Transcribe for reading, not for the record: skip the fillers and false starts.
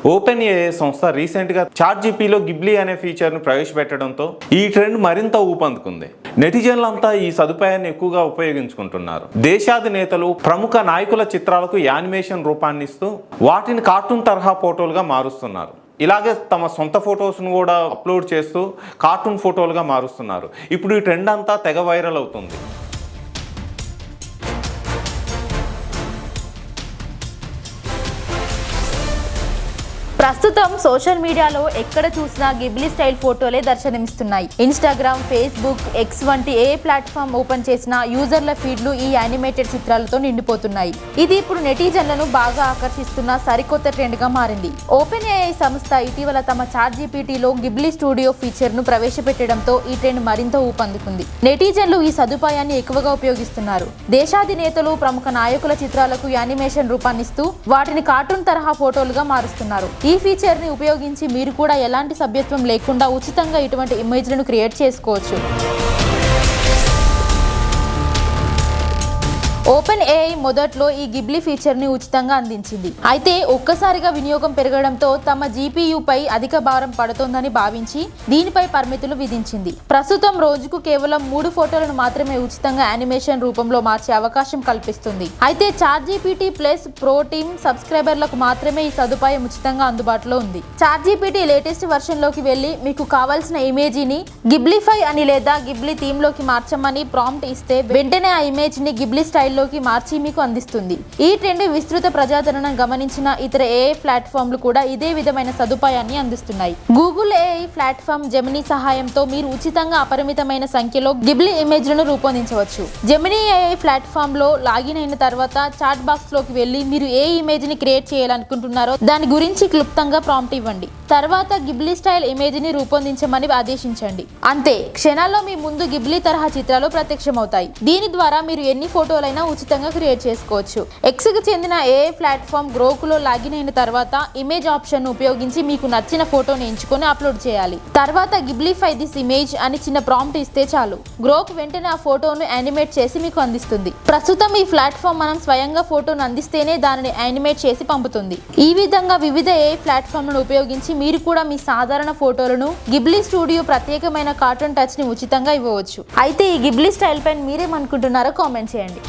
Open AI సంస్థ రీసెంట్గా చాట్‌జీపీటీలో Ghibli అనే ఫీచర్ను ప్రవేశపెట్టడంతో ఈ ట్రెండ్ మరింత ఊపందుకుంది. నెటిజన్లంతా ఈ సదుపాయాన్ని ఎక్కువగా ఉపయోగించుకుంటున్నారు. దేశాధినేతలు, ప్రముఖ నాయకుల చిత్రాలకు యానిమేషన్ రూపాన్నిస్తూ వాటిని కార్టూన్ తరహా ఫోటోలుగా మారుస్తున్నారు. ఇలాగే తమ సొంత ఫొటోస్ను కూడా అప్లోడ్ చేస్తూ కార్టూన్ ఫోటోలుగా మారుస్తున్నారు. ఇప్పుడు ఈ ట్రెండ్ అంతా తెగ వైరల్ అవుతుంది. ప్రస్తుతం సోషల్ మీడియాలో ఎక్కడ చూసినా గిబ్లీ స్టైల్ ఫోటోలే దర్శనమిస్తున్నాయి. ఇన్స్టాగ్రామ్, ఫేస్బుక్, ఎక్స్ వంటి ఏ ప్లాట్ఫామ్ ఓపెన్ చేసినా యూజర్ల ఫీడ్లు ఈ యానిమేటెడ్ చిత్రాలతో నిండిపోతున్నాయి. ఇది ఇప్పుడు నెటిజన్లను బాగా ఆకర్షిస్తున్న సరికొత్త ట్రెండ్గా మారింది. ఓపెన్ ఏఐ సంస్థ ఇటీవల తమ చాట్‌జీపీటీలో గిబ్లీ స్టూడియో ఫీచర్ను ప్రవేశపెట్టడంతో ఈ ట్రెండ్ మరింత ఊపందుకుంది. నెటిజన్లు ఈ సదుపాయాన్ని ఎక్కువగా ఉపయోగిస్తున్నారు. దేశాధినేతలు, ప్రముఖ నాయకుల చిత్రాలకు యానిమేషన్ రూపాన్నిస్తూ వాటిని కార్టూన్ తరహా ఫోటోలుగా మారుస్తున్నారు. ఈ ఫీచర్ ని ఉపయోగించి మీరు కూడా ఎలాంటి సభ్యత్వం లేకుండా ఉచితంగా ఇటువంటి ఇమేజ్లను క్రియేట్ చేసుకోవచ్చు. ఓపెన్ ఏఐ మొదట్లో ఈ గిబ్లీ ఫీచర్ని ఉచితంగా అందించింది. అయితే ఒక్కసారిగా వినియోగం పెరగడంతో తమ జీపీయూపై అధిక భారం పడుతోందని భావించి దీనిపై పరిమితులు విధించింది. ప్రస్తుతం రోజుకు కేవలం 3 ఫోటోలను మాత్రమే ఉచితంగా యానిమేషన్ రూపంలో మార్చే అవకాశం కల్పిస్తుంది. అయితే చాట్‌జీపీటీ ప్లస్ ప్రో టీమ్ సబ్స్క్రైబర్లకు మాత్రమే ఈ సదుపాయం ఉచితంగా అందుబాటులో ఉంది. చాట్‌జీపీటీ లేటెస్ట్ వర్షన్ లోకి వెళ్లి మీకు కావాల్సిన ఇమేజీని గిబ్లీఫై అని లేదా గిబ్లీ థీమ్ లోకి మార్చమని ప్రాంప్ట్ ఇస్తే వెంటనే ఆ ఇమేజ్ ని గిబ్లీ స్టైల్ లోకి మార్చి మీకు అందిస్తుంది. ఈ ట్రెండ్ విస్తృత ప్రజాదరణను గమనించిన ఇతర ఏఐ ప్లాట్ఫామ్లు కూడా ఇదే విధమైన సదుపాయాన్ని అందిస్తున్నాయి. గూగుల్ ఏఐ ప్లాట్ఫామ్ జెమినీ సహాయంతో మీరు ఉచితంగా అపరిమితమైన సంఖ్యలో గిబ్లీ ఇమేజ్లను రూపొందించవచ్చు. జెమినీ ఏఐ ప్లాట్ఫామ్ లో లాగిన్ అయిన తర్వాత చాట్ బాక్స్ లోకి వెళ్లి మీరు ఏ ఇమేజ్ ని క్రియేట్ చేయాలనుకుంటున్నారో దాని గురించి క్లుప్తంగా ప్రాంప్ట్ ఇవ్వండి. తర్వాత గిబ్లీ స్టైల్ ఇమేజ్ ని రూపొందించమని ఆదేశించండి. అంతే, క్షణాల్లో మీ ముందు గిబ్లీ తరహా చిత్రాలు ప్రత్యక్షమవుతాయి. దీని ద్వారా మీరు ఎన్ని ఫోటోలైనా ఉచితంగా క్రియేట్ చేసుకోవచ్చు. ఎక్స్ కు చెందిన ఏఐ ప్లాట్ఫామ్ గ్రోకులో లాగిన్ అయిన తర్వాత ఇమేజ్ ఆప్షన్ ను ఉపయోగించి మీకు నచ్చిన ఫోటోని ఎంచుకొని అప్లోడ్ చేయాలి. తర్వాత గిబ్లీఫై దిస్ ఇమేజ్ అని చిన్న ప్రాంప్ట్ ఇస్తే చాలు, గ్రోక్ వెంటనే ఆ ఫోటోను యానిమేట్ చేసి మీకు అందిస్తుంది. ప్రస్తుతం ఈ ప్లాట్ఫామ్ మనం స్వయంగా ఫోటోను అందిస్తేనే దానిని యానిమేట్ చేసి పంపుతుంది. ఈ విధంగా వివిధ ఏఐ ప్లాట్ఫామ్లను ఉపయోగించి మీరు కూడా మీ సాధారణ ఫోటోలను గిబ్లీ స్టూడియో ప్రత్యేకమైన కార్టూన్ టచ్ ని ఉచితంగా ఇవ్వవచ్చు. అయితే ఈ గిబ్లీ స్టైల్ పైన మీరేమనుకుంటున్నారో కామెంట్ చేయండి.